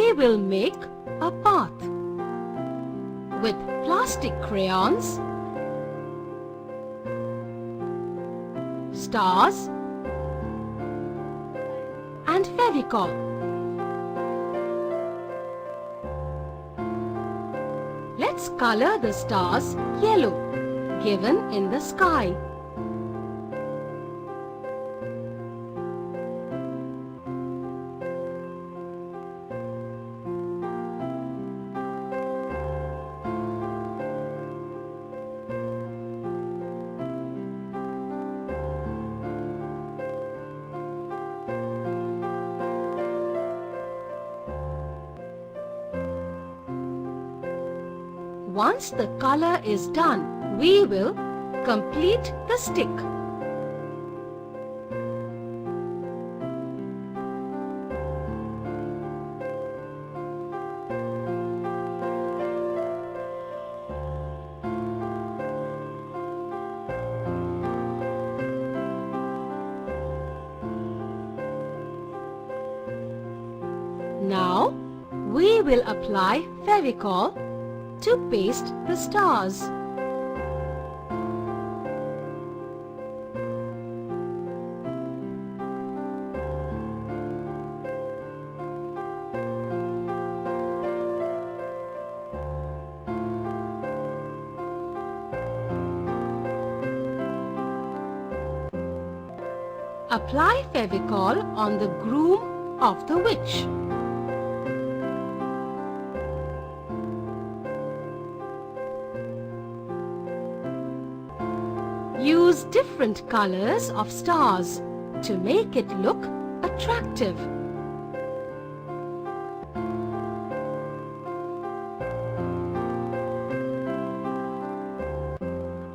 we will make a path with plastic crayons, stars and Fevicol. Let's color the stars yellow, given in the sky. Once the color is done, we will complete the stick. Now, we will apply Fevicol to paste the stars. Apply Fevicol on the groom of the witch. Use different colors of stars to make it look attractive.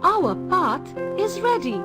Our path is ready.